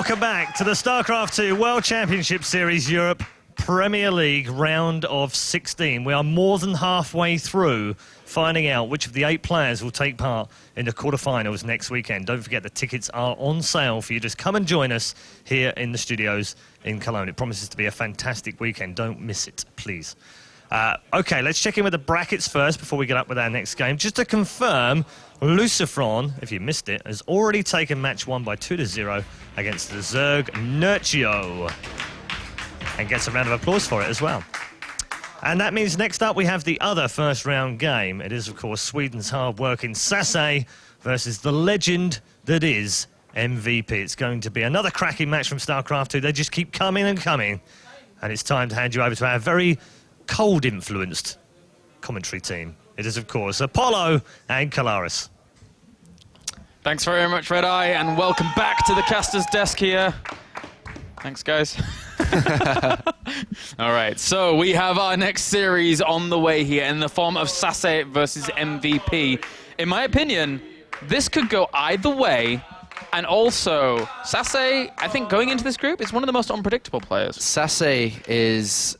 welcome back to the StarCraft 2 World Championship Series Europe Premier League round of 16. We are more than halfway through finding out which of the 8 players will take part in the quarterfinals next weekend. Don't forget the tickets are on sale for you. Just come and join us here in the studios in Cologne. It promises to be a fantastic weekend. Don't miss it, please. OK, let's check in with the brackets first before we get up with our next game. Just to confirm, Lucifron, if you missed it, has already taken match 1 by 2-0 against the Zerg Nurcio. And gets a round of applause for it as well. And that means next up we have the other first round game. It is, of course, Sweden's hard-working SaSe versus the legend that is MVP. It's going to be another cracking match from StarCraft 2. They just keep coming and coming. And it's time to hand you over to our very cold-influenced commentary team. It is, of course, Apollo and Kalaris. Thanks very much, Red Eye, and welcome back to the caster's desk here. Thanks, guys. All right, so we have our next series on the way here in the form of SaSe versus MVP. In my opinion, this could go either way, and also SaSe, I think going into this group, is one of the most unpredictable players. SaSe is...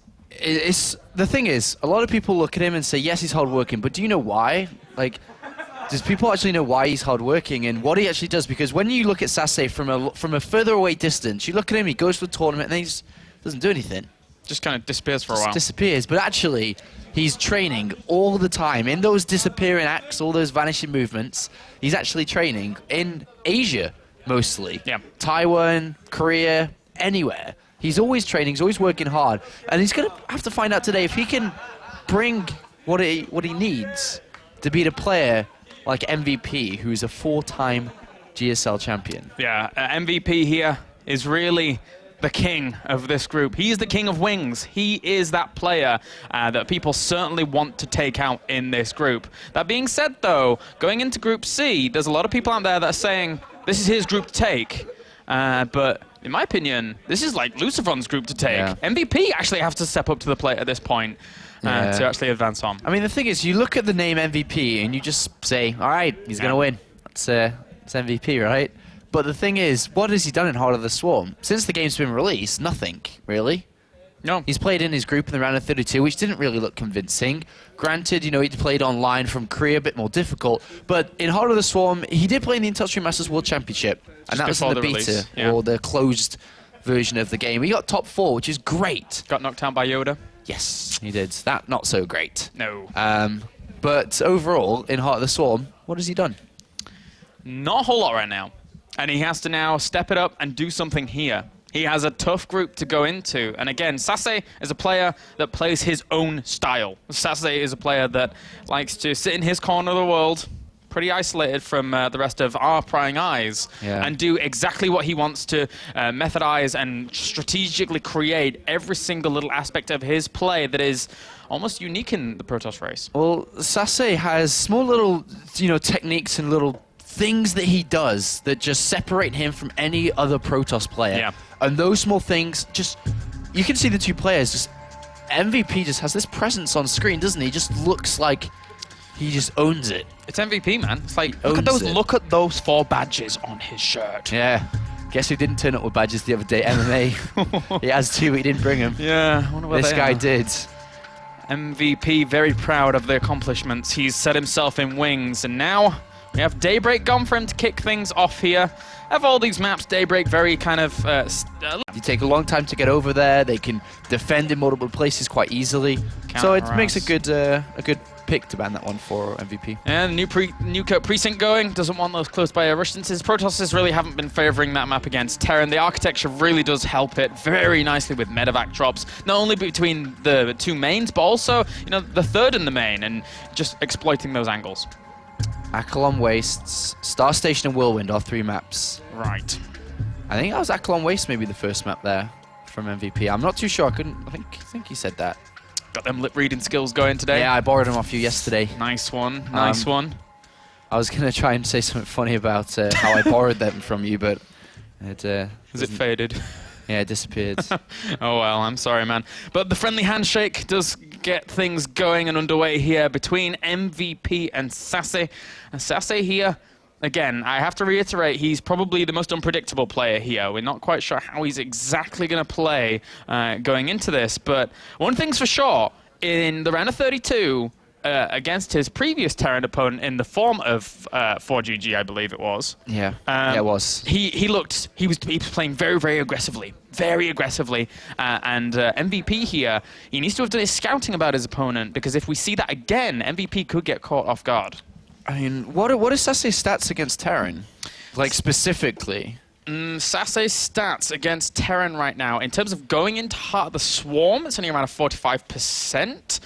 the thing is, a lot of people look at him and say, yes, he's hardworking, but do you know why? Like, does people actually know why he's hardworking and what he actually does? Because when you look at SaSe from a further away distance, you look at him, he goes to a tournament, and then he just doesn't do anything. Just kind of disappears for a while. Disappears, but actually, he's training all the time. In those disappearing acts, all those vanishing movements, he's actually training in Asia, mostly. Yeah. Taiwan, Korea, anywhere. He's always training, he's always working hard, and he's going to have to find out today if he can bring what he needs to beat a player like MVP, who's a 4-time GSL champion. Yeah, MVP here is really the king of this group. He's the king of wings. He is that player that people certainly want to take out in this group. That being said, though, going into Group C, there's a lot of people out there that are saying this is his group to take, but in my opinion, this is like Lucifron's group to take. Yeah. MVP actually has to step up to the plate at this point to actually advance on. I mean, the thing is, you look at the name MVP and you just say, all right, he's going to win. It's MVP, right? But the thing is, what has he done in Heart of the Swarm? Since the game's been released, nothing, really. No. He's played in his group in the round of 32, which didn't really look convincing. Granted, you know, he played online from Korea, a bit more difficult. But in Heart of the Swarm, he did play in the Intel Masters World Championship. And that was in the beta, or the closed version of the game. He got top 4, which is great. Got knocked out by Yoda. Yes, he did. That, not so great. No. But overall, in Heart of the Swarm, what has he done? Not a whole lot right now. And he has to now step it up and do something here. He has a tough group to go into. And again, SaSe is a player that plays his own style. SaSe is a player that likes to sit in his corner of the world, pretty isolated from the rest of our prying eyes, and do exactly what he wants to methodize and strategically create every single little aspect of his play that is almost unique in the Protoss race. Well, SaSe has small little, techniques and little things that he does that just separate him from any other Protoss player. Yeah. And those small things, you can see the two players, MVP just has this presence on screen, doesn't he? Just looks like he just owns it. It's MVP, man. It's like, look at those 4 badges on his shirt. Yeah. Guess who didn't turn up with badges the other day? MMA. He has 2, but he didn't bring them. Yeah, I wonder what this guy did. MVP, very proud of the accomplishments. He's set himself in wings, and now we have Daybreak gone for him to kick things off here. Of all these maps, Daybreak very kind of... you take a long time to get over there. They can defend in multiple places quite easily. So it makes a good pick to ban that one for MVP. And new precinct going. Doesn't want those close by Ro16s. Protosses really haven't been favoring that map against Terran. The architecture really does help it very nicely with medevac drops. Not only between the 2 mains, but also, the third in the main, and just exploiting those angles. Akalon Wastes, Star Station and Whirlwind are 3 maps. Right. I think that was Akalon Waste, maybe the first map there from MVP. I'm not too sure. I think he said that. Got them lip reading skills going today. Yeah, I borrowed them off you yesterday. Nice one. Nice one. I was going to try and say something funny about how I borrowed them from you, but it... Has it faded? Yeah, it disappeared. Oh, well, I'm sorry, man. But the friendly handshake does get things going and underway here between MVP and SaSe. And SaSe here again, I have to reiterate, he's probably the most unpredictable player here. We're not quite sure how he's exactly going to play going into this. But one thing's for sure, in the round of 32, against his previous Terran opponent in the form of 4GG, I believe it was. Yeah, yeah, it was. He was playing very, very aggressively. Very aggressively. And MVP here, he needs to have done his scouting about his opponent, because if we see that again, MVP could get caught off guard. I mean, what is SaSe's stats against Terran? Like, specifically? SaSe's stats against Terran right now, in terms of going into Heart of the Swarm, it's only around a 45%.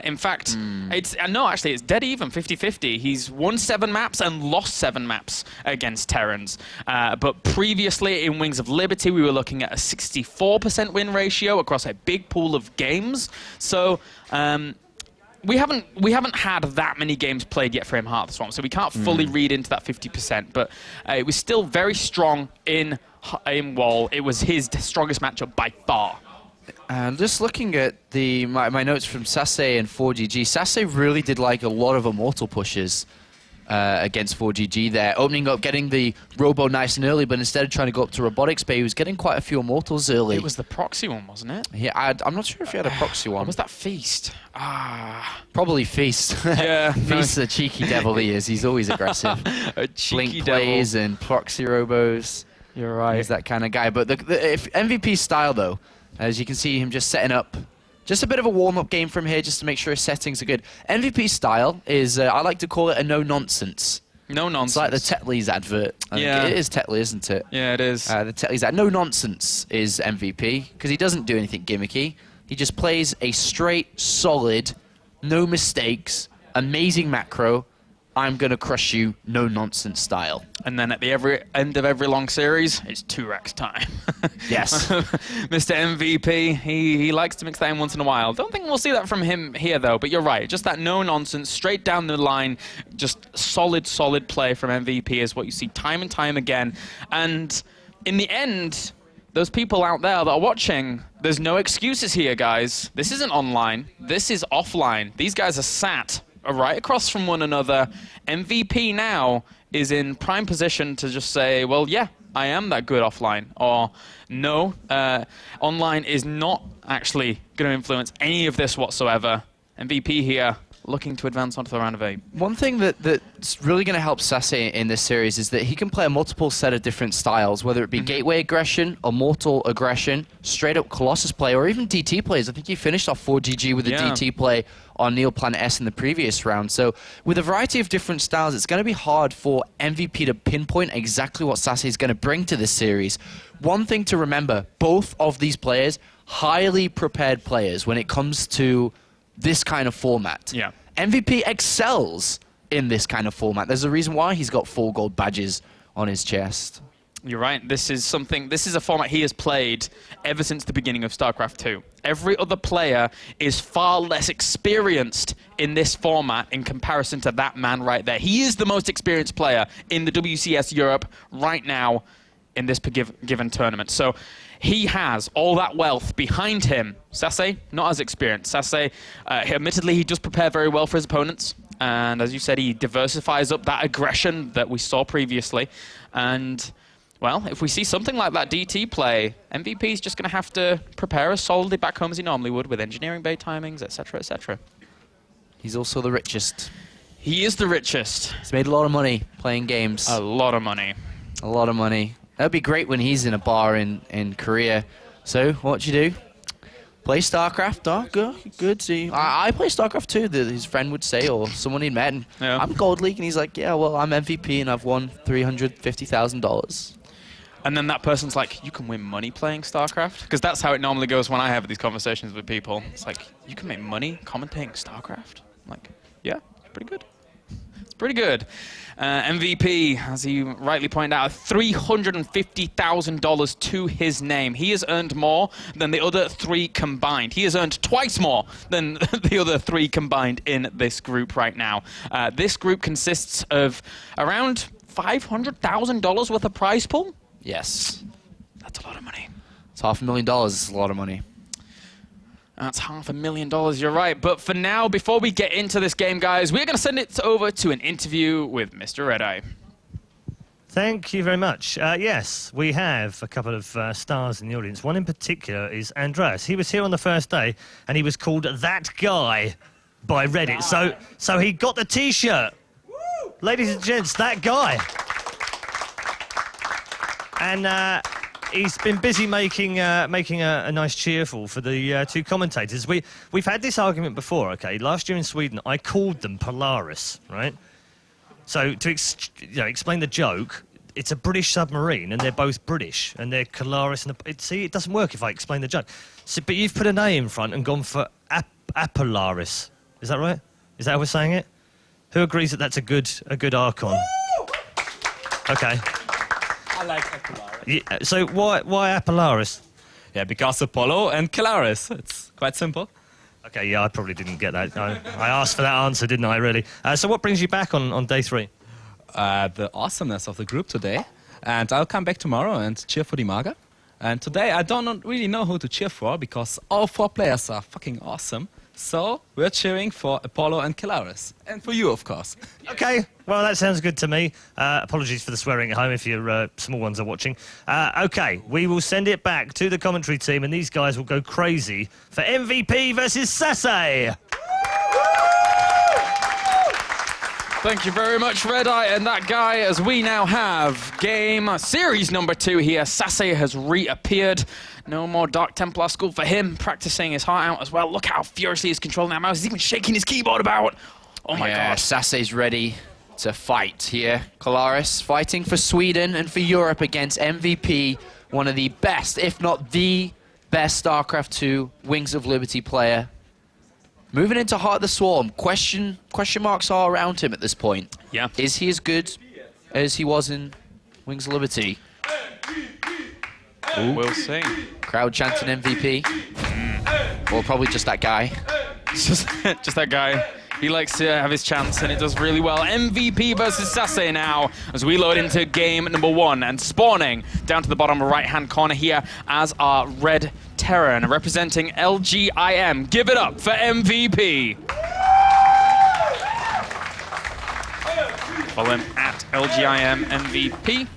In fact, actually, it's dead even, 50-50. He's won 7 maps and lost 7 maps against Terrans. But previously, in Wings of Liberty, we were looking at a 64% win ratio across a big pool of games. So, we haven't had that many games played yet for him, Heart of the Swarm, so we can't fully read into that 50%. But it was still very strong in Wall. It was his strongest matchup by far. And just looking at my notes from SaSe and 4GG, SaSe really did like a lot of Immortal pushes against 4GG there, opening up, getting the Robo nice and early, but instead of trying to go up to Robotics Bay, he was getting quite a few Immortals early. It was the proxy one, wasn't it? Yeah, I'm not sure if he had a proxy one. Or was that Feast? Probably Feast. Yeah. Feast, the cheeky devil he is. He's always aggressive. A cheeky Blink devil. plays and proxy Robos. You're right. He's that kind of guy. But if MVP's style, though, as you can see him just setting up, just a bit of a warm-up game from here just to make sure his settings are good. MVP's style is, I like to call it a no-nonsense. No nonsense. It's like the Tetley's advert. Yeah. It is Tetley, isn't it? Yeah, it is. The Tetley's ad. No nonsense is MVP, because he doesn't do anything gimmicky. He just plays a straight, solid, no mistakes, amazing macro, I'm going to crush you, no nonsense style. And then at the end of every long series, it's 2-Rex time. Yes. Mr. MVP, he likes to mix that in once in a while. Don't think we'll see that from him here, though. But you're right. Just that no-nonsense, straight down the line, just solid play from MVP is what you see time and time again. And in the end, those people out there that are watching, there's no excuses here, guys. This isn't online. This is offline. These guys are sat right across from one another. MVP now is in prime position to just say, well, yeah, I am that good offline. Or, no, online is not actually going to influence any of this whatsoever. MVP here looking to advance onto the round of 8. One thing that's really going to help SaSe in this series is that he can play a multiple set of different styles, whether it be gateway aggression, immortal aggression, straight up Colossus play, or even DT plays. I think he finished off 4GG with a DT play on Neo Planet S in the previous round. So with a variety of different styles, it's going to be hard for MVP to pinpoint exactly what SaSe is going to bring to this series. One thing to remember, both of these players, highly prepared players when it comes to this kind of format. Yeah. MVP excels in this kind of format. There's a reason why he's got 4 gold badges on his chest. You're right. This is a format he has played ever since the beginning of StarCraft 2. Every other player is far less experienced in this format in comparison to that man right there. He is the most experienced player in the WCS Europe right now in this given tournament. So he has all that wealth behind him. SaSe, not as experienced. SaSe, admittedly, he does prepare very well for his opponents. And as you said, he diversifies up that aggression that we saw previously. And, well, if we see something like that DT play, MVP is just going to have to prepare as solidly back home as he normally would with engineering bay timings, etc., etc. He's also the richest. He is the richest. He's made a lot of money playing games. A lot of money. A lot of money. That'd be great when he's in a bar in Korea. So, what you do? Play StarCraft? Oh, good. See, I play StarCraft too, his friend would say, or someone he'd met. And I'm Gold League, and he's like, yeah, well, I'm MVP, and I've won $350,000. And then that person's like, you can win money playing StarCraft? Because that's how it normally goes when I have these conversations with people. It's like, you can make money commentating StarCraft? I'm like, yeah, it's pretty good. It's pretty good. MVP, as he rightly pointed out, $350,000 to his name. He has earned more than the other 3 combined. He has earned twice more than the other 3 combined in this group right now. This group consists of around $500,000 worth of prize pool. Yes. That's a lot of money. It's $500,000. It's a lot of money. That's $500,000, you're right. But for now, before we get into this game, guys, we're going to send it over to an interview with Mr. Red Eye. Thank you very much. Yes, we have a couple of stars in the audience. One in particular is Andreas. He was here on the first day, and he was called That Guy by Reddit. So he got the T-shirt. Ladies and gents, That Guy. And he's been busy making a nice cheerful for the two commentators. We've had this argument before, okay? Last year in Sweden, I called them Polaris, right? So to explain the joke, it's a British submarine, and they're both British, and they're Polaris. And see, it doesn't work if I explain the joke. So, but you've put an A in front and gone for Apolaris. Is that right? Is that how we're saying it? Who agrees that that's a good Archon? Okay. I like Apolaris. Yeah, so why Apolaris? Yeah, because Apollo and Kalaris. It's quite simple. Okay, yeah, I probably didn't get that. I asked for that answer, didn't I, really? So what brings you back on day 3? The awesomeness of the group today. And I'll come back tomorrow and cheer for the Maga. And today I don't really know who to cheer for because all 4 players are fucking awesome. So we're cheering for Apollo and Kalaris. And for you, of course. Okay, well, that sounds good to me. Apologies for the swearing at home if your small ones are watching. Okay, we will send it back to the commentary team, and these guys will go crazy for MVP versus SaSe. Thank you very much, Red Eye and That Guy, as we now have series number 2 here. SaSe has reappeared. No more Dark Templar school for him, practicing his heart out as well. Look how furiously he's controlling that mouse. He's even shaking his keyboard about. Oh my god. SaSe's ready to fight here. Kalaris fighting for Sweden and for Europe against MVP, one of the best, if not the best StarCraft 2 Wings of Liberty player. Moving into Heart of the Swarm, question marks all around him at this point. Yeah. Is he as good as he was in Wings of Liberty? We'll see. Crowd chanting MVP. Or probably just that guy. Just that guy. He likes to have his chance, and it does really well. MVP versus SaSe now, as we load into game number 1. And spawning down to the bottom right-hand corner here as our Red Terran, representing LGIM. Give it up for MVP. Follow him at LGIM MVP.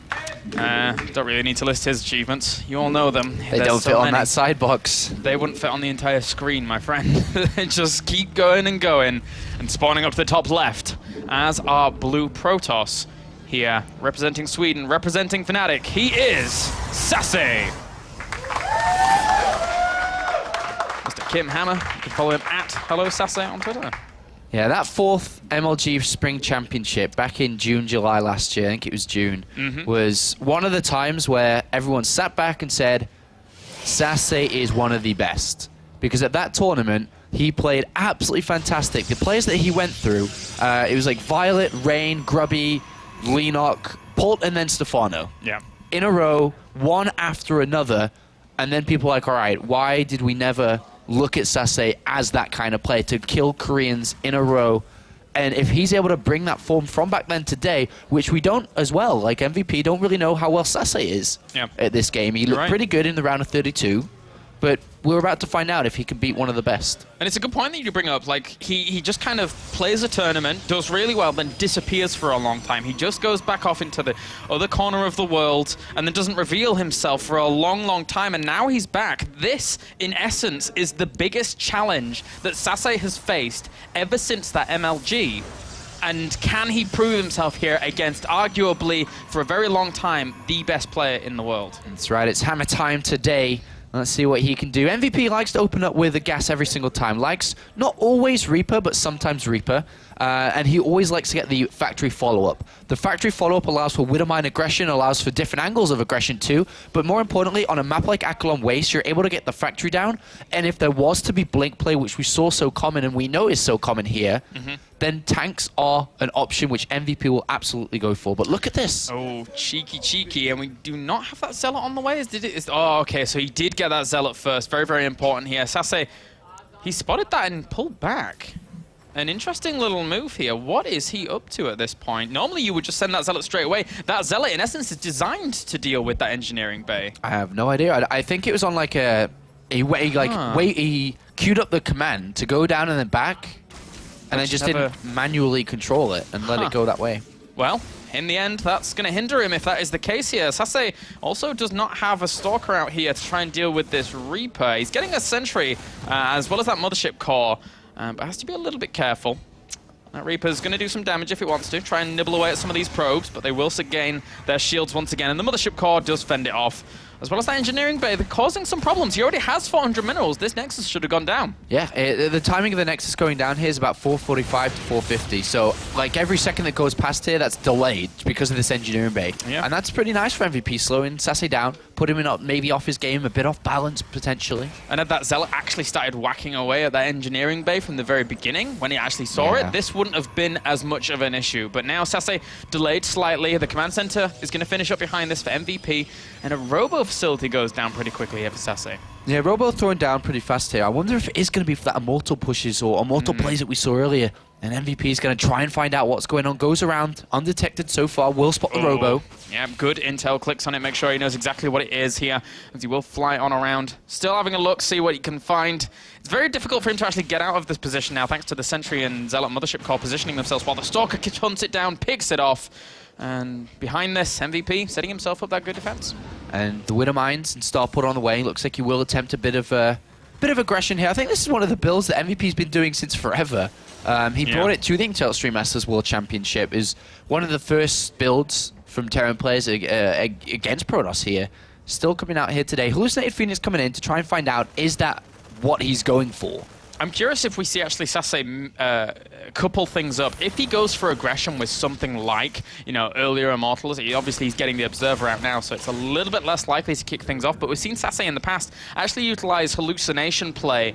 Don't really need to list his achievements. You all know them. They don't fit on that side box. They wouldn't fit on the entire screen, my friend. They just keep going and going. And spawning up to the top left as our blue Protoss here, representing Sweden, representing Fnatic. He is SaSe. Mr. Kim Hammer. You can follow him at Hello SaSe on Twitter. Yeah, that 4th MLG Spring Championship back in June, July last year, I think it was June, was one of the times where everyone sat back and said, SaSe is one of the best. Because at that tournament, he played absolutely fantastic. The players that he went through, it was like Violet, Rain, Grubby, Lenok, Pult, and then Stefano. Yeah. In a row, one after another, and then people were like, all right, why did we never look at SaSe as that kind of player to kill Koreans in a row? And if he's able to bring that form from back then today, which we don't as well, like MVP don't really know how well SaSe is at this game. He looked pretty good in the round of 32, but we're about to find out if he can beat one of the best. And it's a good point that you bring up. Like, he just kind of plays a tournament, does really well, then disappears for a long time. He just goes back off into the other corner of the world and then doesn't reveal himself for a long, long time. And now he's back. This, in essence, is the biggest challenge that SaSe has faced ever since that MLG. And can he prove himself here against, arguably, for a very long time, the best player in the world? That's right. It's hammer time today. Let's see what he can do. MVP likes to open up with a gas every single time. Likes not always Reaper, but sometimes Reaper. And he always likes to get the factory follow-up. The factory follow-up allows for Widowmine aggression, allows for different angles of aggression too. But more importantly, on a map like Akalon Waste, you're able to get the factory down. And if there was to be blink play, which we saw so common and we know is so common here, then tanks are an option which MVP will absolutely go for. But look at this. Oh, cheeky. And we do not have that Zealot on the way. Oh, okay, so he did get that Zealot first. Very, very important here. SaSe, he spotted that and pulled back. An interesting little move here. What is he up to at this point? Normally you would just send that Zealot straight away. That Zealot, in essence, is designed to deal with that engineering bay. I have no idea. I think it was on like a... He queued up the command to go down and then back, and then just didn't manually control it and let it go that way. Well, in the end, that's going to hinder him if that is the case here. SaSe also does not have a Stalker out here to try and deal with this Reaper. He's getting a Sentry as well as that Mothership Core, but has to be a little bit careful. That Reaper's going to do some damage if it wants to, try and nibble away at some of these probes, but they will gain their shields once again, and the Mothership Core does fend it off. As well as that Engineering Bay, they're causing some problems. He already has 400 minerals. This Nexus should have gone down. Yeah, the timing of the Nexus going down here is about 4:45 to 4:50. So, like, every second that goes past here, that's delayed because of this Engineering Bay. Yeah. And that's pretty nice for MVP, slowing SaSe down, put him in maybe off his game, a bit off balance, potentially. And had that Zealot actually started whacking away at that Engineering Bay from the very beginning, when he actually saw it, this wouldn't have been as much of an issue. But now SaSe delayed slightly. The Command Center is going to finish up behind this for MVP, and a Robo Facility goes down pretty quickly here for SaSe. Yeah, Robo throwing down pretty fast here. I wonder if it is going to be for that Immortal pushes or Immortal plays that we saw earlier. And MVP is going to try and find out what's going on. Goes around, undetected so far, will spot the Robo. Yeah, good intel, clicks on it, make sure he knows exactly what it is here, as he will fly on around. Still having a look, see what he can find. It's very difficult for him to actually get out of this position now, thanks to the Sentry and Zealot Mothership Core positioning themselves, while the Stalker hunts it down, picks it off. And behind this, MVP setting himself up that good defense. And the Widow Mines and Star put on the way. Looks like he will attempt a bit of aggression here. I think this is one of the builds that MVP's been doing since forever. He brought it to the Intel Extreme Masters World Championship. Is one of the first builds from Terran players against Protoss here. Still coming out here today. Hallucinated Phoenix coming in to try and find out, is that what he's going for? I'm curious if we see actually SaSe couple things up. If he goes for aggression with something like, you know, earlier Immortals, obviously he's getting the Observer out now, so it's a little bit less likely to kick things off, but we've seen SaSe in the past actually utilize hallucination play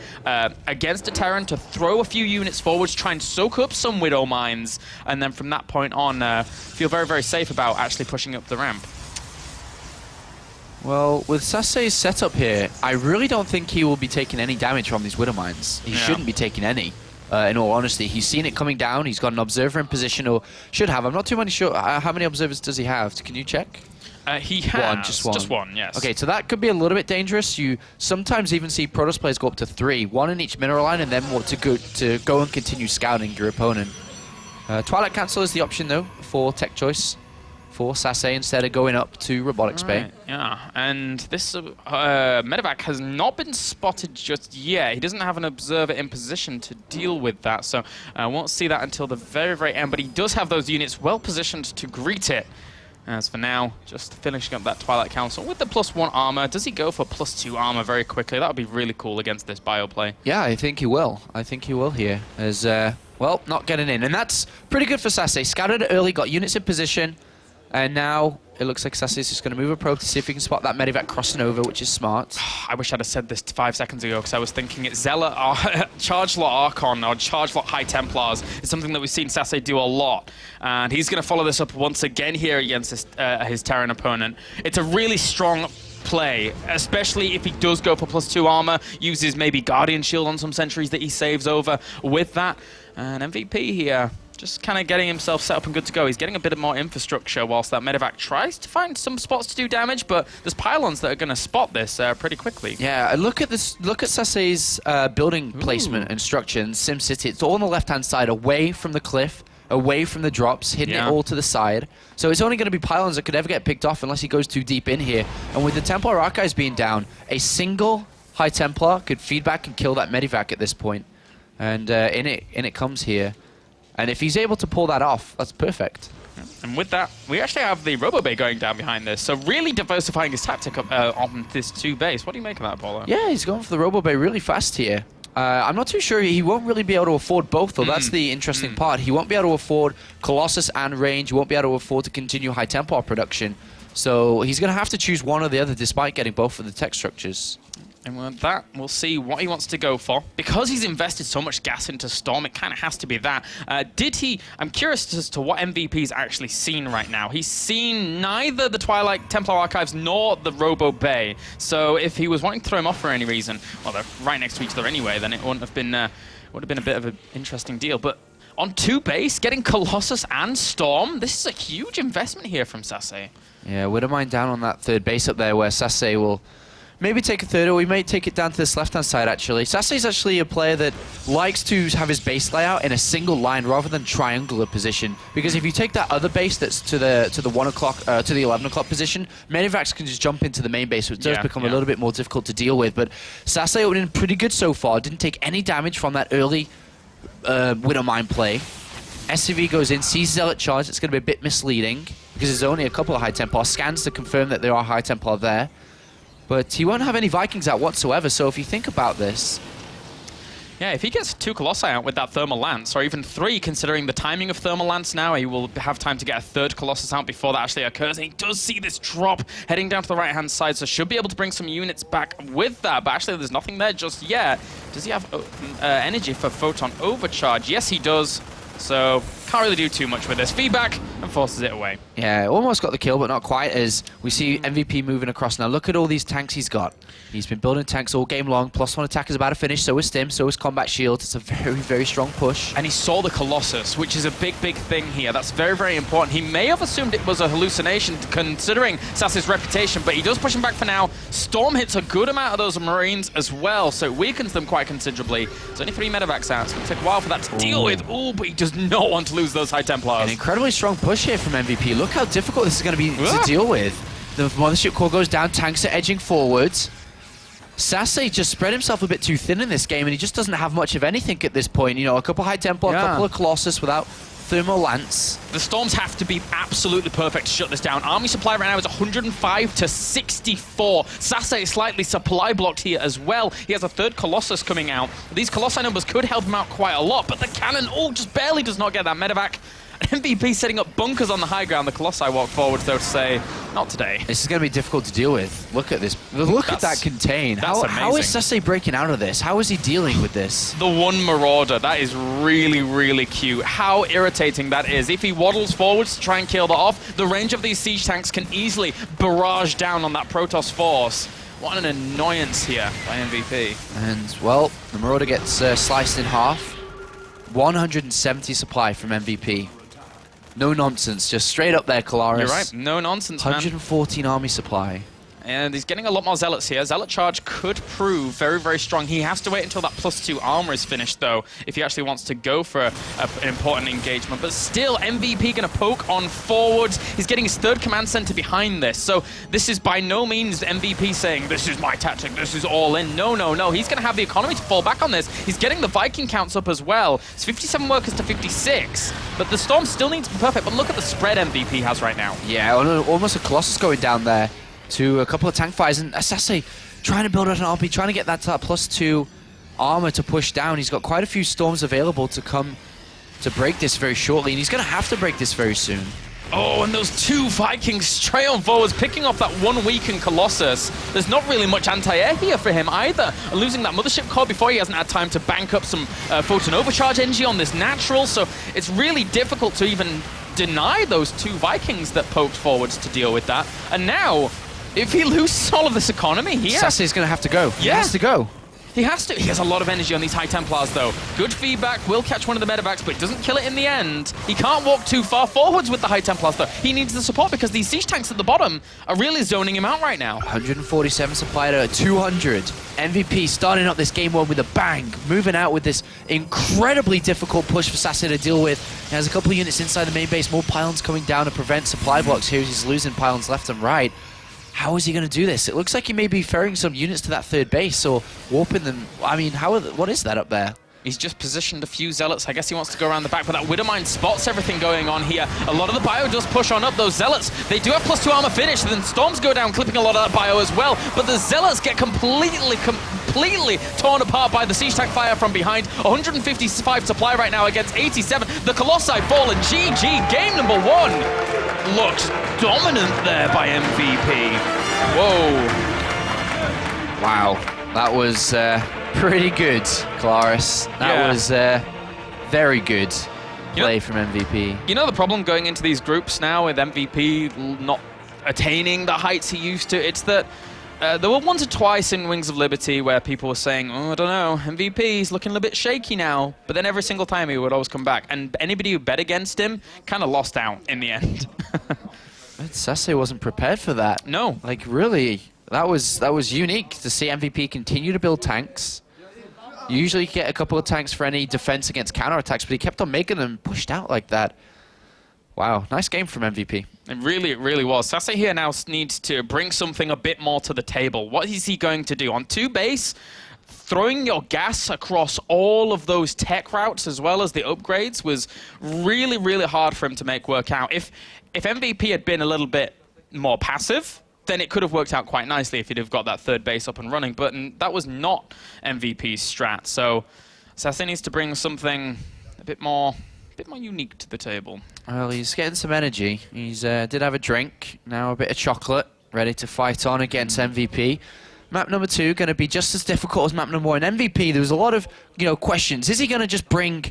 against a Terran to throw a few units forwards, try and soak up some Widow Mines, and then from that point on, feel very, very safe about actually pushing up the ramp. Well, with SaSe's setup here, I really don't think he will be taking any damage from these Widow Mines. He shouldn't be taking any, in all honesty. He's seen it coming down, he's got an Observer in position, or should have. I'm not too sure. How many Observers does he have? Can you check? He has. One, just one. Just one, yes. Okay, so that could be a little bit dangerous. You sometimes even see Protoss players go up to 3, 1 in each mineral line, and then to go and continue scouting your opponent. Twilight Cancel is the option, though, for tech choice for SaSe instead of going up to Robotics Bay. Yeah, and this medevac has not been spotted just yet. He doesn't have an Observer in position to deal with that, so won't see that until the very, very end. But he does have those units well positioned to greet it. As for now, just finishing up that Twilight Council with the +1 armor. Does he go for +2 armor very quickly? That would be really cool against this bio play. Yeah, I think he will. I think he will here. As well, not getting in. And that's pretty good for SaSe. Scouted it early, got units in position. And now it looks like SaSe is just going to move a probe to see if he can spot that medevac crossing over, which is smart. I wish I'd have said this 5 seconds ago, because I was thinking it's Zealot, Charge Lot Archon, or Charge Lot High Templars. It's something that we've seen SaSe do a lot. And he's going to follow this up once again here against his Terran opponent. It's a really strong play, especially if he does go for +2 armor, uses maybe Guardian Shield on some sentries that he saves over with that. And MVP here, just kind of getting himself set up and good to go. He's getting a bit of more infrastructure whilst that medevac tries to find some spots to do damage, but there's pylons that are going to spot this pretty quickly. Yeah, look at this. Look at SaSe's building placement and structure in SimCity. It's all on the left-hand side, away from the cliff, away from the drops, hitting it all to the side. So it's only going to be pylons that could ever get picked off unless he goes too deep in here. And with the Templar Archives being down, a single High Templar could feed back and kill that medevac at this point. And in it comes here. And if he's able to pull that off, that's perfect. And with that, we actually have the Robo Bay going down behind this. So really diversifying his tactic on this 2 base. What do you make of that, Paulo? Yeah, he's going for the Robo Bay really fast here. I'm not too sure. He won't really be able to afford both, though. That's the interesting part. He won't be able to afford Colossus and range. He won't be able to afford to continue High Templar production. So he's going to have to choose one or the other despite getting both of the tech structures. And with that, we'll see what he wants to go for. Because he's invested so much gas into Storm, it kind of has to be that. I'm curious as to what MVP's actually seen right now. He's seen neither the Twilight Templar Archives nor the Robo Bay. So if he was wanting to throw him off for any reason, well, they're right next to each other anyway, then it wouldn't have been, a bit of an interesting deal. But on 2 base, getting Colossus and Storm, this is a huge investment here from SaSe. Yeah, Widowmine down on that 3rd base up there where SaSe will maybe take a third, or we may take it down to this left-hand side, actually. SaSe is actually a player that likes to have his base layout in a single line rather than triangular position, because if you take that other base that's to the 1 o'clock, to the 11 o'clock position, Medivacs can just jump into the main base, which does become a little bit more difficult to deal with. But SaSe went in pretty good so far, didn't take any damage from that early Widowmine play. SCV goes in, sees Zealot charge, it's going to be a bit misleading, because there's only a couple of High Templar scans to confirm that there are High Templar there. But he won't have any Vikings out whatsoever, so if you think about this... Yeah, if he gets 2 Colossi out with that Thermal Lance, or even 3, considering the timing of Thermal Lance now, he will have time to get a 3rd Colossus out before that actually occurs. And he does see this drop heading down to the right-hand side, so should be able to bring some units back with that. But actually, there's nothing there just yet. Does he have energy for Photon Overcharge? Yes, he does. So, can't really do too much with this. Feedback and forces it away. Yeah, almost got the kill, but not quite, as we see MVP moving across now. Look at all these tanks he's got. He's been building tanks all game long. +1 attack is about to finish, so is Stim, so is Combat Shield. It's a very, very strong push. And he saw the Colossus, which is a big, big thing here. That's very, very important. He may have assumed it was a hallucination, considering SaSe's reputation, but he does push him back for now. Storm hits a good amount of those Marines as well, so it weakens them quite considerably. There's only 3 Medivacs out. It's going to take a while for that to deal with. Ooh, but he does not want to lose those High Templars. An incredibly strong push here from MVP. Look how difficult this is going to be to deal with. The Mothership Core goes down, tanks are edging forwards. SaSe just spread himself a bit too thin in this game, and he just doesn't have much of anything at this point. You know, a couple High Templar, a couple of Colossus without Thermal Lance. The Storms have to be absolutely perfect to shut this down. Army supply right now is 105 to 64. SaSe is slightly supply blocked here as well. He has a 3rd Colossus coming out. These Colossi numbers could help him out quite a lot, but the cannon, just barely does not get that medevac. MVP setting up bunkers on the high ground. The Colossi walk forward, so to say. Not today. This is going to be difficult to deal with. Look at this. Look at that contain. How is SaSe breaking out of this? How is he dealing with this? The one Marauder. That is really, really cute. How irritating that is. If he waddles forwards to try and kill that off, the range of these siege tanks can easily barrage down on that Protoss force. What an annoyance here by MVP. And, well, the Marauder gets sliced in half. 170 supply from MVP. No nonsense, just straight up there, Kalaris. You're right, no nonsense, 114 man. army supply. And he's getting a lot more Zealots here. Zealot charge could prove very, very strong. He has to wait until that +2 armor is finished, though, if he actually wants to go for an important engagement. But still, MVP going to poke on forwards. He's getting his 3rd command center behind this. So this is by no means MVP saying, this is my tactic, this is all in. No, no, no. He's going to have the economy to fall back on this. He's getting the Viking counts up as well. It's 57 workers to 56. But the Storm still needs to be perfect. But look at the spread MVP has right now. Yeah, almost a Colossus going down there to a couple of tank fires, and SaSe trying to build out an RP, trying to get that +2 armor to push down. He's got quite a few Storms available to come to break this very shortly, and he's going to have to break this very soon. Oh, and those 2 Vikings straight on forwards, picking off that 1 weakened Colossus. There's not really much anti-air here for him either. Losing that Mothership Core before he hasn't had time to bank up some Photon Overcharge energy on this natural, so it's really difficult to even deny those 2 Vikings that poked forwards to deal with that. And now, if he loses all of this economy here... SaSe's going to have to go. He has to go. He has to. He has a lot of energy on these High Templars, though. Good feedback, will catch one of the medevacs, but doesn't kill it in the end. He can't walk too far forwards with the High Templars, though. He needs the support because these siege tanks at the bottom are really zoning him out right now. 147 supply to 200. MVP starting up this game 1 with a bang, moving out with this incredibly difficult push for SaSe to deal with. He has a couple of units inside the main base, more pylons coming down to prevent supply blocks here. He's losing pylons left and right. How is he going to do this? It looks like he may be ferrying some units to that 3rd base or warping them. I mean, what is that up there? He's just positioned a few Zealots. I guess he wants to go around the back, but that Widowmine spots everything going on here. A lot of the bio does push on up those Zealots. They do have +2 armor finish, then Storms go down, clipping a lot of that bio as well. But the Zealots get completely torn apart by the siege tank fire from behind. 155 supply right now against 87. The Colossi fall, and GG, game number 1. Looks dominant there by MVP. Whoa. Wow, that was pretty good, Kalaris. That was very good play from MVP. You know the problem going into these groups now with MVP not attaining the heights he used to? It's that there were once or twice in Wings of Liberty where people were saying, oh, I don't know, MVP's looking a little bit shaky now. But then every single time he would always come back. And anybody who bet against him kind of lost out in the end. SaSe wasn't prepared for that. No. Like, really, that was unique to see MVP continue to build tanks. You usually get a couple of tanks for any defense against counterattacks, but he kept on making them pushed out like that. Wow, nice game from MVP. It really was. SaSe here now needs to bring something a bit more to the table. What is he going to do? On 2 base, throwing your gas across all of those tech routes as well as the upgrades was really hard for him to make work out. If MVP had been a little bit more passive, then it could have worked out quite nicely if he'd have got that 3rd base up and running, but that was not MVP's strat. So SaSe needs to bring something a bit more unique to the table. Well, he's getting some energy. He's did have a drink, now a bit of chocolate, ready to fight on against MVP. Map number 2 going to be just as difficult as map number 1. MVP, there was a lot of questions. Is he going to just bring,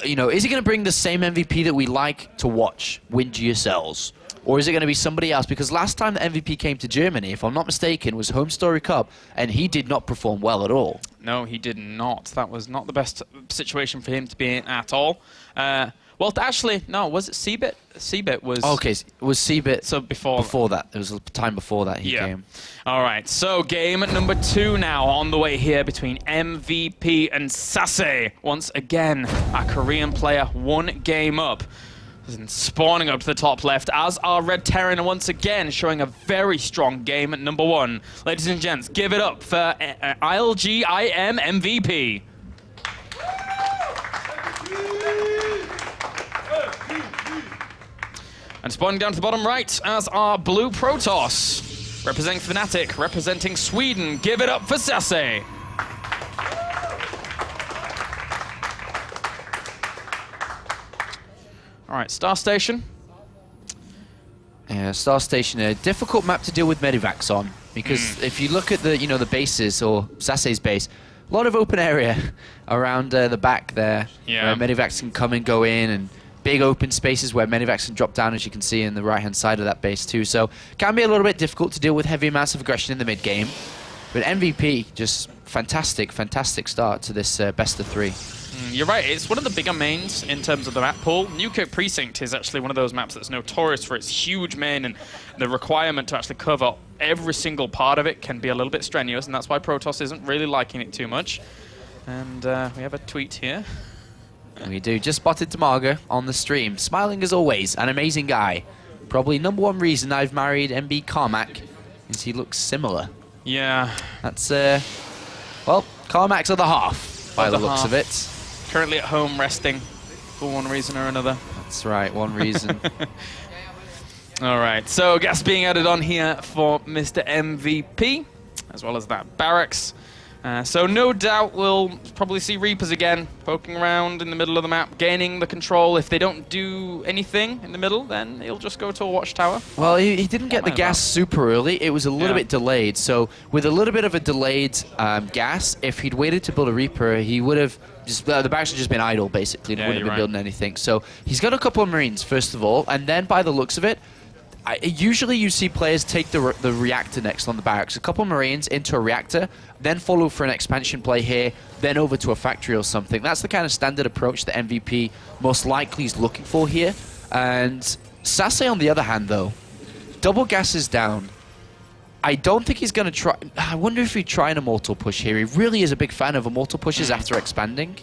is he going to bring the same MVP that we like to watch, win GSLs? Or is it going to be somebody else? Because last time the MVP came to Germany, if I'm not mistaken, was Home Story Cup, and he did not perform well at all. No, he did not. That was not the best situation for him to be in at all. Well, actually, no, was it CBIT? CBIT was... Okay, it was CBIT. So before that. There was a time before that he came. All right, so game number 2 now on the way here between MVP and SaSe. Once again, our Korean player 1 game up. And spawning up to the top left, as are Red Terran once again, showing a very strong game at number 1. Ladies and gents, give it up for ILGIM MVP. And spawning down to the bottom right, as are Blue Protoss, representing Fnatic, representing Sweden. Give it up for SaSe. All right, Star Station. Yeah, Star Station, a difficult map to deal with Medivacs on, because if you look at the the bases, or SaSe's base, a lot of open area around the back there, where Medivacs can come and go in, and big open spaces where Medivacs can drop down, as you can see in the right-hand side of that base too. So can be a little bit difficult to deal with heavy amounts of aggression in the mid-game. But MVP, just fantastic start to this best of 3. You're right, it's one of the bigger mains in terms of the map pool. Newkirk Precinct is actually one of those maps that's notorious for its huge main, and the requirement to actually cover every single part of it can be a little bit strenuous, and that's why Protoss isn't really liking it too much. And we have a tweet here. We do. Just spotted Tamaga on the stream. Smiling as always. An amazing guy. Probably number 1 reason I've married MB Carmack is he looks similar. Yeah. That's, well, Carmack's other half, by the looks of it. Currently at home resting for one reason or another. That's right, one reason. All right, so gas being added on here for Mr. MVP, as well as that barracks. So no doubt we'll probably see Reapers again, poking around in the middle of the map, gaining the control. If they don't do anything in the middle, then he'll just go to a watchtower. Well, he didn't get the gas super early. It was a little bit delayed. So with a little bit of a delayed gas, if he'd waited to build a Reaper, he would have just the barracks had just been idle, basically. He wouldn't have been building anything. So he's got a couple of Marines, first of all, and then by the looks of it, usually you see players take the reactor next on the barracks. A couple of Marines into a reactor, then follow for an expansion play here, then over to a factory or something. That's the kind of standard approach that MVP most likely is looking for here. And SaSe, on the other hand, though, double gas is down. I don't think he's going to try... I wonder if he'd try an immortal push here. He really is a big fan of immortal pushes after expanding.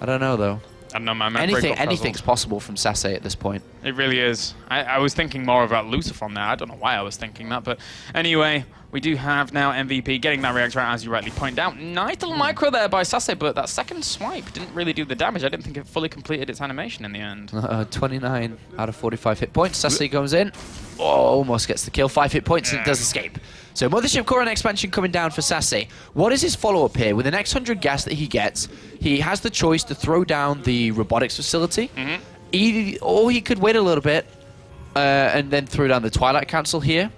I don't know, though. I don't know, man. Anything's possible from SaSe at this point. It really is. I was thinking more about Lucifer there. I don't know why I was thinking that, but anyway, we do have now MVP getting that reactor out, as you rightly point out. Nice little micro there by SaSe, but that second swipe didn't really do the damage. I didn't think it fully completed its animation in the end. 29 out of 45 hit points. SaSe goes in. Oh, almost gets the kill. 5 hit points and does escape. So Mothership Core and expansion coming down for SaSe. What is his follow-up here? With the next 100 gas that he gets, he has the choice to throw down the robotics facility, or he could wait a little bit and then throw down the Twilight Council here.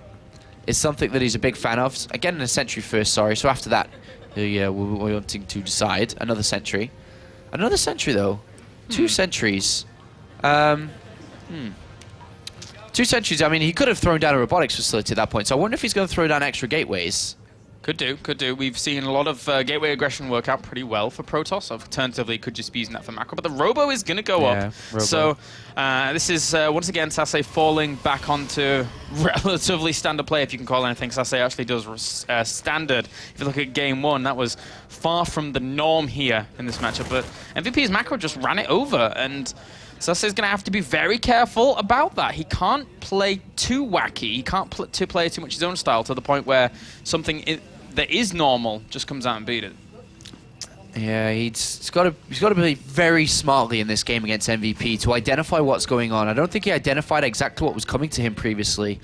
It's something that he's a big fan of. Again, a sentry first, sorry. So after that, we're wanting to decide. Another sentry. Another sentry, though. 2 sentries. 2 sentries, I mean, he could have thrown down a robotics facility at that point, so I wonder if he's going to throw down extra gateways. Could do. We've seen a lot of gateway aggression work out pretty well for Protoss. Alternatively, could just be using that for macro. But the Robo is going to go up. Robo. So this is, once again, SaSe falling back onto relatively standard play, if you can call anything. SaSe actually does standard. If you look at game 1, that was far from the norm here in this matchup. But MVP's macro just ran it over. And SaSe is going to have to be very careful about that. He can't play too wacky. He can't play too much his own style to the point where something that is normal just comes out and beat it. Yeah, he's got to play very smartly in this game against MVP to identify what's going on. I don't think he identified exactly what was coming to him previously.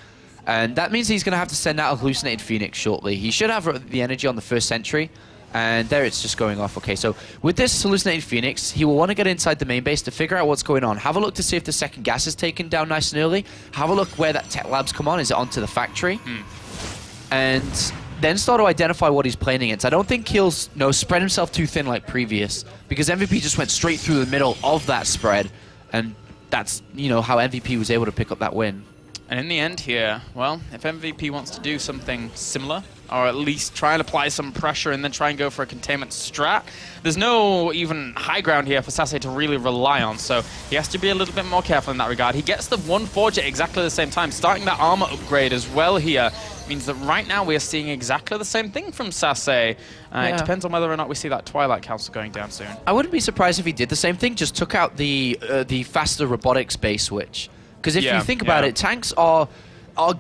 And that means he's going to have to send out a hallucinated Phoenix shortly. He should have the energy on the first sentry. And there it's just going off. Okay, so with this hallucinated Phoenix, he will want to get inside the main base to figure out what's going on. Have a look to see if the second gas is taken down nice and early. Have a look where that tech lab's come on. Is it onto the factory? And then start to identify what he's playing against. I don't think he'll spread himself too thin like previous, because MVP just went straight through the middle of that spread. And that's, how MVP was able to pick up that win. And in the end here, well, if MVP wants to do something similar, or at least try and apply some pressure and then try and go for a containment strat, there's no even high ground here for SaSe to really rely on, so he has to be a little bit more careful in that regard. He gets the 1 Forge at exactly the same time, starting that armor upgrade as well here. Means that right now we are seeing exactly the same thing from SaSe. It depends on whether or not we see that Twilight Council going down soon. I wouldn't be surprised if he did the same thing, just took out the faster robotics base switch. Because if you think about it, tanks are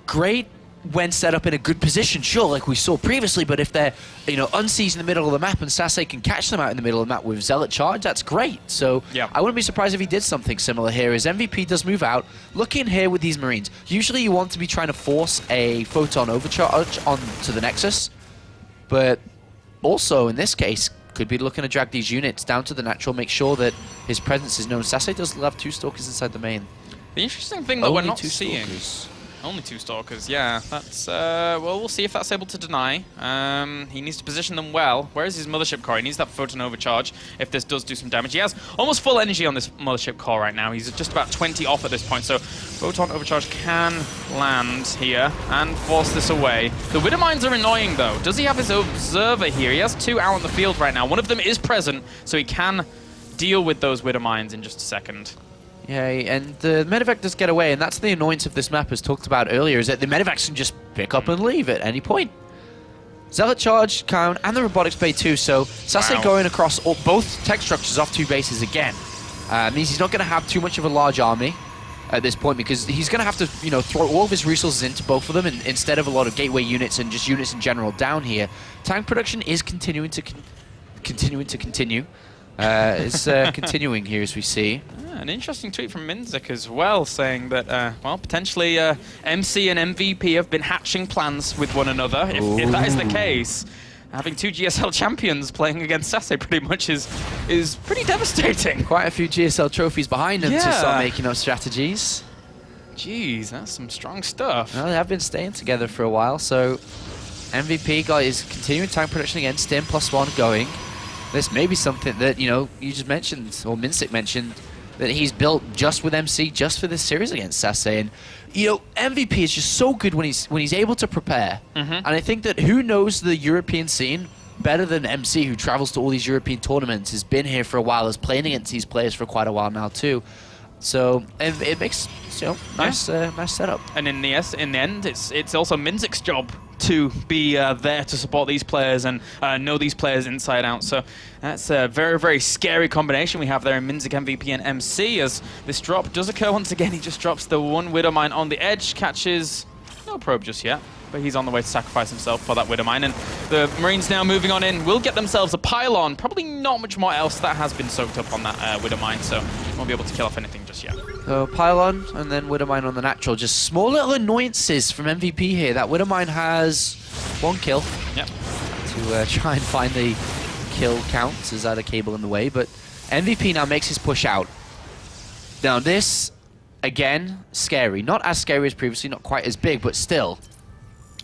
great when set up in a good position, sure, like we saw previously, but if they're, unseized in the middle of the map and SaSe can catch them out in the middle of the map with Zealot Charge, that's great. So I wouldn't be surprised if he did something similar here, as MVP does move out. Look in here with these Marines. Usually you want to be trying to force a Photon Overcharge onto the Nexus, but also in this case, could be looking to drag these units down to the natural, make sure that his presence is known. SaSe does have 2 Stalkers inside the main. The interesting thing that we're not 2 seeing... Stalkers. Only 2 Stalkers, yeah. That's, well, we'll see if that's able to deny. He needs to position them well. Where is his Mothership Core? He needs that Photon Overcharge if this does do some damage. He has almost full energy on this Mothership Core right now. He's just about 20 off at this point, so Photon Overcharge can land here and force this away. The Widow Mines are annoying, though. Does he have his Observer here? He has 2 out on the field right now. One of them is present, so he can deal with those Widow Mines in just a second. Yeah, and the medevac does get away, and that's the annoyance of this map, as talked about earlier, is that the medevacs can just pick up and leave at any point. Zealot Charge, Count, and the Robotics Bay too, so SaSe going across both tech structures off 2 bases again. Means he's not going to have too much of a large army at this point, because he's going to have to, throw all of his resources into both of them, and instead of a lot of gateway units and just units in general down here. Tank production is continuing to continue. It's continuing here, as we see. An interesting tweet from Minzik as well, saying that, well, potentially MC and MVP have been hatching plans with one another. If that is the case, having 2 GSL champions playing against SaSe pretty much is pretty devastating. Quite a few GSL trophies behind them to start making up strategies. Jeez, that's some strong stuff. Well, they have been staying together for a while, so MVP is continuing tank production again, Stim +1 going. This may be something that, you just mentioned, or Minzik mentioned, that he's built just with MC, just for this series against SaSe. And, MVP is just so good when he's able to prepare. And I think that who knows the European scene better than MC, who travels to all these European tournaments, has been here for a while, is playing against these players for quite a while now too. So it makes nice setup. And in the end, it's also Minzik's job to be there to support these players and know these players inside out. So that's a very, very scary combination we have there in Minzik, MVP, and MC. As this drop does occur once again, he just drops the 1 Widow Mine on the edge, catches no probe just yet, but he's on the way to sacrifice himself for that Widow Mine. And the Marines now moving on in will get themselves a pylon. Probably not much more else that has been soaked up on that Widow Mine, so won't be able to kill off anything just yet. So pylon and then Widow Mine on the natural. Just small little annoyances from MVP here. That Widow Mine has 1 kill. Yep. To try and find the kill count. Is that a cable in the way? But MVP now makes his push out. Now this, again, scary. Not as scary as previously, not quite as big, but still.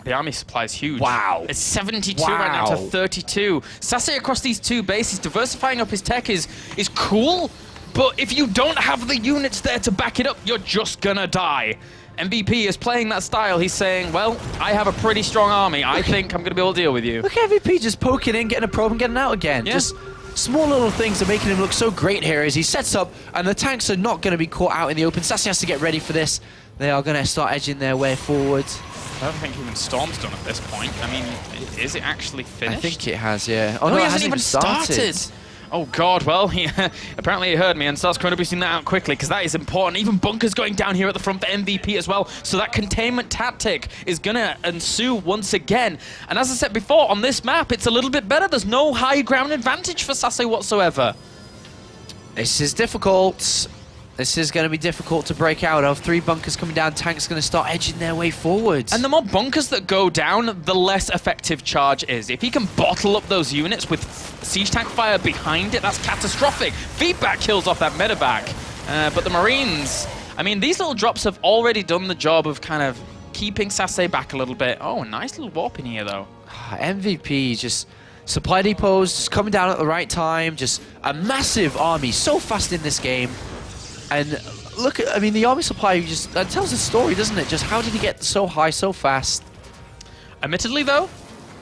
The army supply is huge. Wow. It's 72 right now to 32. SaSe across these 2 bases, diversifying up his tech is cool, but if you don't have the units there to back it up, you're just gonna die. MVP is playing that style. He's saying, well, I have a pretty strong army. I think I'm going to be able to deal with you. Look at MVP just poking in, getting a probe and getting out again. Yeah. Just small little things are making him look so great here as he sets up, and the tanks are not going to be caught out in the open. SaSe has to get ready for this. They are going to start edging their way forwards. I don't think even Storm's done at this point. I mean, is it actually finished? I think it has, yeah. Oh, no, he it hasn't even started. Oh god, well, he apparently he heard me and starts chrono boosting that out quickly because that is important. Even Bunker's going down here at the front for MVP as well, so that containment tactic is going to ensue once again. And as I said before, on this map, it's a little bit better. There's no high ground advantage for SaSe whatsoever. This is difficult. This is going to be difficult to break out of. 3 bunkers coming down, tanks going to start edging their way forwards. And the more bunkers that go down, the less effective charge is. If he can bottle up those units with siege tank fire behind it, that's catastrophic. Feedback kills off that medevac. But the Marines, I mean, these little drops have already done the job of kind of keeping SaSe back a little bit. Oh, nice little warp in here, though. MVP just... Supply depots just coming down at the right time. Just a massive army, so fast in this game. And look at, I mean, the army supply just tells a story, doesn't it? Just how did he get so high so fast? Admittedly, though,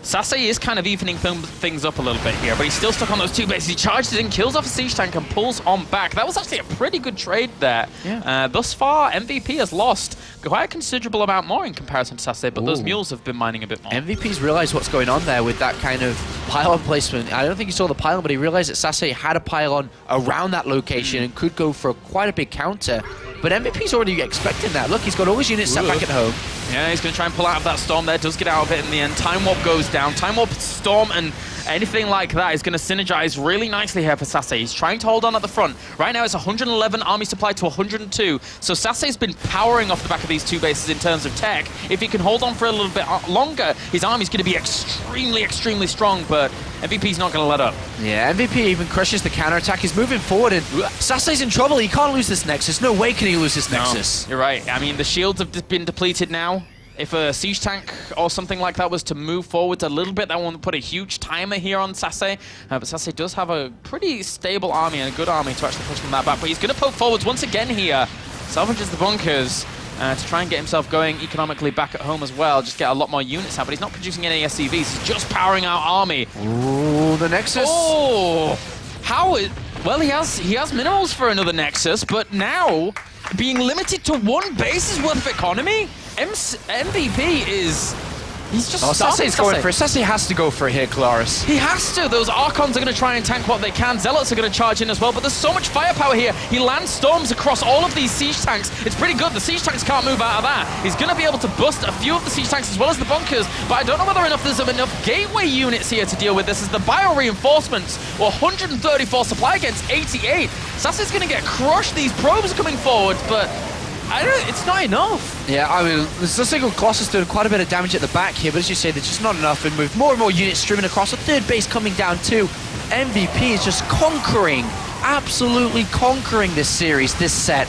SaSe is kind of evening things up a little bit here, but he's still stuck on those 2 bases. He charges in, kills off a siege tank, and pulls on back. That was actually a pretty good trade there. Yeah. Thus far, MVP has lost quite a considerable amount more in comparison to SaSe, but those mules have been mining a bit more. MVP's realized what's going on there with that kind of pylon placement. I don't think he saw the pylon, but he realized that SaSe had a pylon around that location and could go for quite a big counter. But MVP's already expecting that. Look, he's got all his units set back at home. Yeah, he's going to try and pull out of that storm there. Does get out of it in the end. Time Warp goes down. Time Warp, Storm, and anything like that is going to synergize really nicely here for SaSe. He's trying to hold on at the front. Right now it's 111 army supply to 102. So SaSe's been powering off the back of these 2 bases in terms of tech. If he can hold on for a little bit longer, his army's going to be extremely, extremely strong, but MVP's not going to let up. Yeah, MVP even crushes the counterattack. He's moving forward, and SaSe's in trouble. He can't lose this Nexus. No way can he lose this Nexus. You're right. I mean, the shields have been depleted now. If a siege tank or something like that was to move forwards a little bit, that won't put a huge timer here on SaSe. But SaSe does have a pretty stable army and a good army to actually push them that back. But he's going to poke forwards once again here. Salvages the bunkers to try and get himself going economically back at home as well. Just get a lot more units out, but he's not producing any SCVs. He's just powering out army. Ooh, the Nexus. Oh, how is... Well, he has minerals for another Nexus, but now being limited to 1 base's worth of economy? MVP is... He's just SaSe's going for it. SaSe has to go for it here, Kalaris. He has to. Those Archons are going to try and tank what they can. Zealots are going to charge in as well, but there's so much firepower here. He lands storms across all of these siege tanks. It's pretty good. The siege tanks can't move out of that. He's going to be able to bust a few of the siege tanks as well as the bunkers, but I don't know whether there's enough gateway units here to deal with this, as the bio reinforcements were 134 supply against 88. SaSe's going to get crushed. These probes are coming forward, but it's not enough. Yeah, I mean, there's a single Colossus doing quite a bit of damage at the back here, but as you say, there's just not enough, and with more and more units streaming across, a 3rd base coming down too. MVP is just conquering, absolutely conquering this series, this set.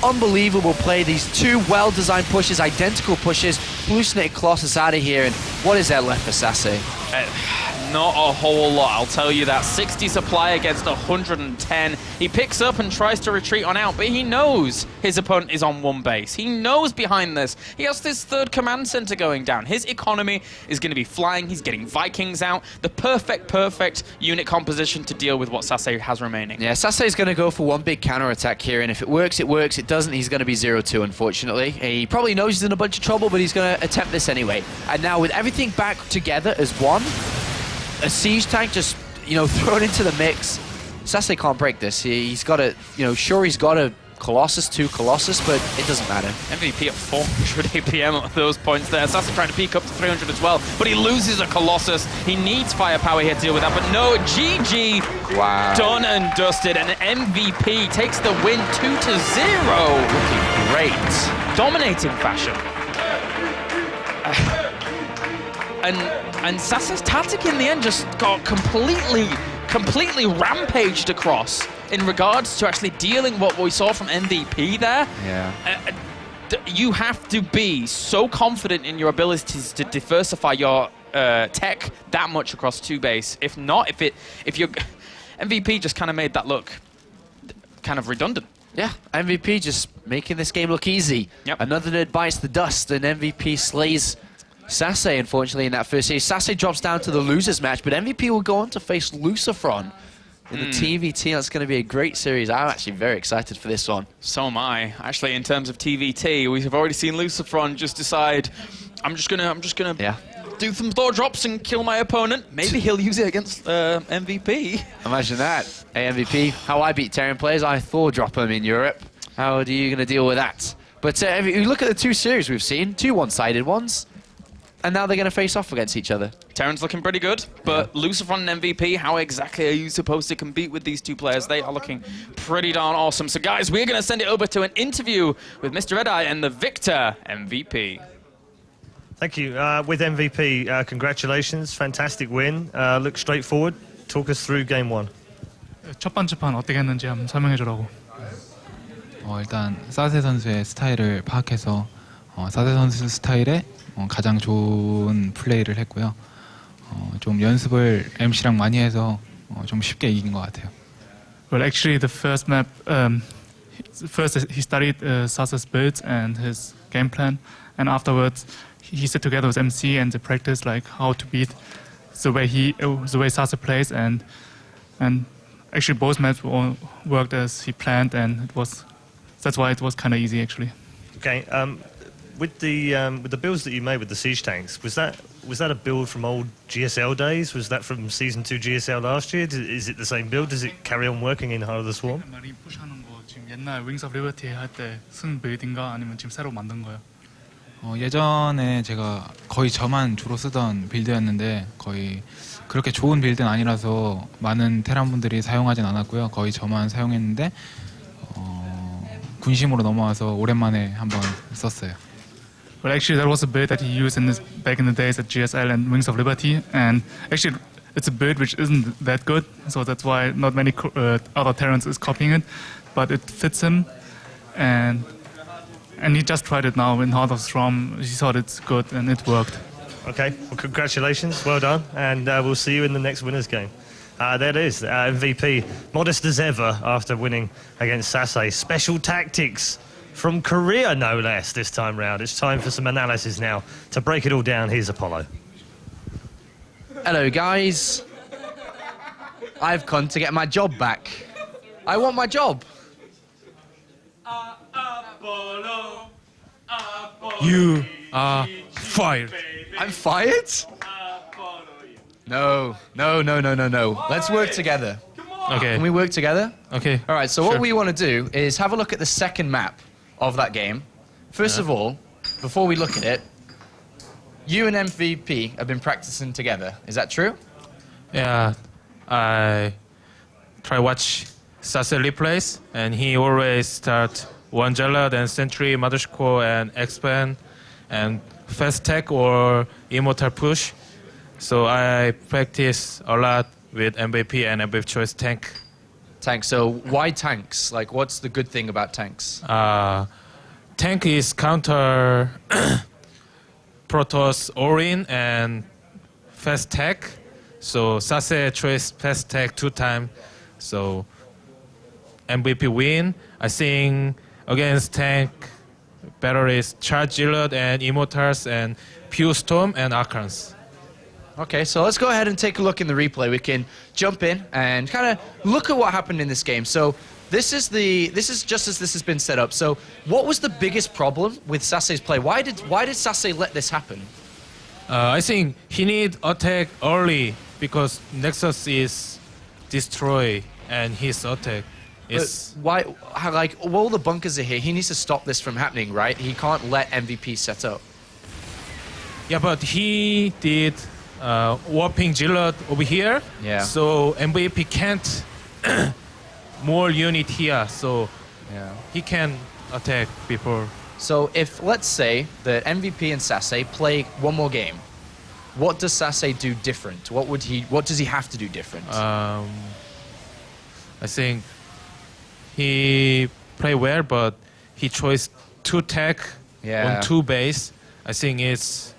Unbelievable play, these 2 well-designed pushes, identical pushes, hallucinated Colossus out of here, and what is there left for SaSe? Not a whole lot, I'll tell you that. 60 supply against 110. He picks up and tries to retreat on out, but he knows his opponent is on 1 base. He knows behind this. He has this 3rd command center going down. His economy is going to be flying. He's getting Vikings out. The perfect unit composition to deal with what SaSe has remaining. Yeah, SaSe's going to go for 1 big counterattack here, and if it works, it works. It doesn't, he's going to be 0-2, unfortunately. He probably knows he's in a bunch of trouble, but he's going to attempt this anyway. And now with everything back together as one, a siege tank just, thrown into the mix. SaSe can't break this. He's got a, sure, he's got a Colossus, 2 Colossus, but it doesn't matter. MVP at 400 APM at those points there. SaSe trying to peek up to 300 as well, but he loses a Colossus. He needs firepower here to deal with that, but no, GG. Wow. Done and dusted, and MVP takes the win 2-0. Looking great. Dominating fashion. And SaSe's tactic in the end just got completely rampaged across in regards to actually dealing what we saw from MVP there. Yeah. You have to be so confident in your abilities to diversify your tech that much across 2 base. If not, if you're MVP just kind of made that look kind of redundant. Yeah, MVP just making this game look easy. Yep. Another nerd bites the dust, and MVP slays SaSe, unfortunately, in that first series. SaSe drops down to the losers match, but MVP will go on to face Lucifron in the TVT. That's going to be a great series. I'm actually very excited for this one. So am I. Actually, in terms of TVT, we've already seen Lucifron just decide, I'm just gonna Yeah. do some Thor drops and kill my opponent. Maybe he'll use it against MVP. Imagine that. Hey, MVP, how I beat Terran players, I Thor drop them in Europe. How are you going to deal with that? But if you look at the two series we've seen, two one-sided ones, and now they're going to face off against each other. Terran's looking pretty good, but Lucifron and MVP, how exactly are you supposed to compete with these two players? They are looking pretty darn awesome. So guys, we're going to send it over to an interview with Mr. Red-Eye and the victor, MVP. Thank you. With MVP, congratulations. Fantastic win. Look straightforward. Talk us through game one. 첫 번째 판 어떻게 했는지 한번 설명해 주라고. 일단 사세 선수의 스타일을 파악해서 사세 선수 스타일에 가장 좋은 플레이를 했고요. 좀 연습을 MC랑 많이 해서 좀 쉽게 이긴 것 같아요. Well, actually, the first map, first he studied SaSe's builds and his game plan, and afterwards he sat together with MC and they practiced like how to beat the way SaSe plays, and actually both maps worked as he planned, and that's why it was kind of easy actually. Okay. With the builds that you made with the siege tanks, was that a build from old GSL days? Was that from season 2 GSL last year? Is it the same build? Does it carry on working in Heart of the Swarm? 마린 푸시하는 거 지금 옛날 Wings of Liberty 할 때 쓴 빌드인가 아니면 지금 새로 만든 거요? 예전에 제가 거의 저만 주로 쓰던 빌드였는데 거의 그렇게 좋은 빌드는 아니라서 많은 테란 분들이 사용하진 않았고요. 거의 저만 사용했는데 군심으로 넘어와서 오랜만에 한번 썼어요. Well, actually, that was a build that he used back in the days at GSL and Wings of Liberty, and actually, it's a build which isn't that good, so that's why not many other Terrans is copying it, but it fits him, and he just tried it now in Heart of Storm. He thought it's good, and it worked. Okay. Well, congratulations. Well done. And we'll see you in the next winners game. There it is. MVP, modest as ever after winning against SaSe. Special tactics from Korea, no less, this time round. It's time for some analysis now. To break it all down, here's Apollo. Hello, guys. I've come to get my job back. I want my job. You are fired. I'm fired? No. Let's work together. Okay. Can we work together? Okay. All right, so what we want to do is have a look at the second map of that game. First of all, before we look at it, you and MVP have been practicing together. Is that true? Yeah, I try watch SaSe replays, and he always start one Jella, then Sentry, Mother's Core, and Expand, and fast tech or immortal push. So I practice a lot with MVP and MVP choice tank. Tanks. So why tanks? Like, what's the good thing about tanks? Tank is counter Protoss Orin and fast tech. So SaSe choice fast tech 2 times. So MVP win. I think against tank better is Charge Gillard and Immortals and Pure Storm and Archons. Okay, so let's go ahead and take a look in the replay. We can jump in and kind of look at what happened in this game. So this is just as this has been set up. So what was the biggest problem with SaSe's play? Why did SaSe let this happen? I think he need attack early because Nexus is destroy and his attack is. But why? How, like, all the bunkers are here. He needs to stop this from happening, right? He can't let MVP set up. Yeah, but he did warping Gillard over here. Yeah. So MVP can't more unit here, so Yeah. he can attack before. So if, let's say, that MVP and SaSe play one more game, what does SaSe do different? What does he have to do different? I think he play well, but he chose 2 tech Yeah. on 2 base. I think it's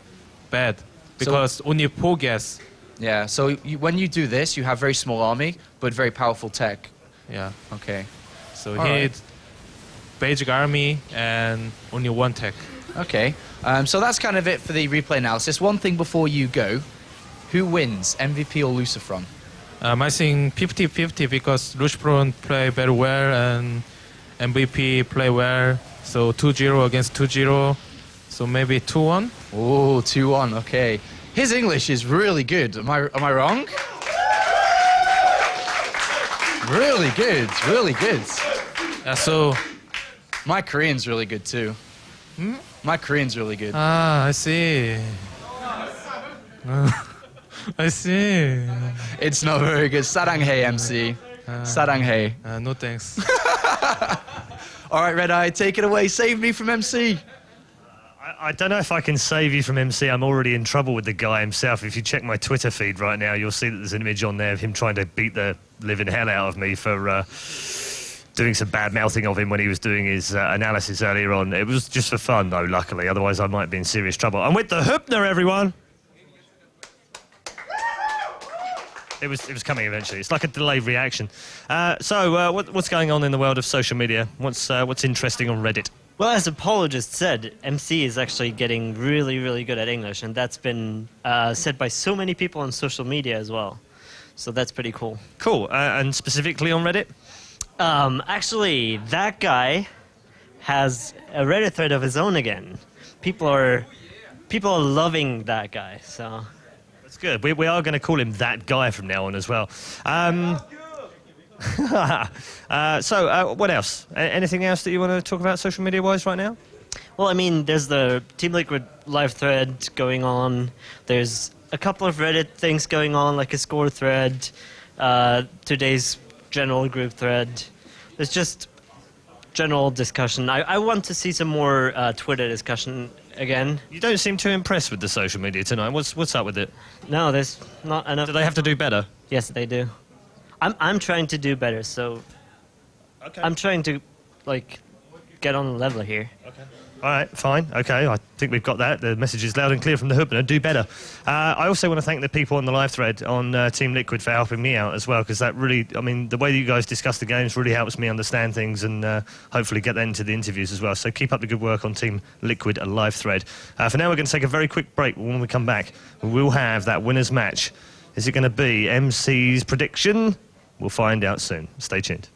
bad because only 4 gas. Yeah, so when you do this, you have very small army, but very powerful tech. Yeah. Okay. So All he right. need basic army and only one tech. Okay, so that's kind of it for the replay analysis. One thing before you go, who wins, MVP or Lucifron? I think 50-50 because Lushpron play very well and MVP play well. So 2-0 against 2-0. So maybe 2-1. Oh, 2-1, okay. His English is really good. Am I wrong? Really good, really good. So My Korean's really good too. My Korean's really good. I see. I see. It's not very good. 사랑해, MC. 사랑해. No thanks. All right, Red Eye, take it away. Save me from MC. I don't know if I can save you from MC. I'm already in trouble with the guy himself. If you check my Twitter feed right now, you'll see that there's an image on there of him trying to beat the living hell out of me for doing some bad mouthing of him when he was doing his analysis earlier on. It was just for fun, though, luckily. Otherwise, I might be in serious trouble. I'm with the Hübner, everyone. It was coming eventually. It's like a delayed reaction. So what's going on in the world of social media? What's interesting on Reddit? Well, as Apologist said, MC is actually getting really, really good at English, and that's been said by so many people on social media as well. So that's pretty cool. Cool. And specifically on Reddit? Actually, that guy has a Reddit thread of his own again. People are loving that guy. So That's good. We are going to call him that guy from now on as well. So what else? Anything else that you want to talk about social media-wise right now? well, I mean, there's the Team Liquid live thread going on. There's a couple of Reddit things going on, like a score thread, today's general group thread. There's just general discussion. I want to see some more Twitter discussion again. You don't seem too impressed with the social media tonight. What's up with it? No, there's not enough. Do they have to do better? Yes, they do. I'm trying to do better, so Okay. I'm trying to get on the level here. All right, fine. Okay, I think we've got that. The message is loud and clear from the Hübner. Do better. I also want to thank the people on the live thread on Team Liquid for helping me out as well, because that really, I mean, the way that you guys discuss the games really helps me understand things and hopefully get that into the interviews as well. So keep up the good work on Team Liquid live thread. For now, we're going to take a very quick break. When we come back, we'll have that winner's match. Is it going to be MC's prediction? We'll find out soon. Stay tuned.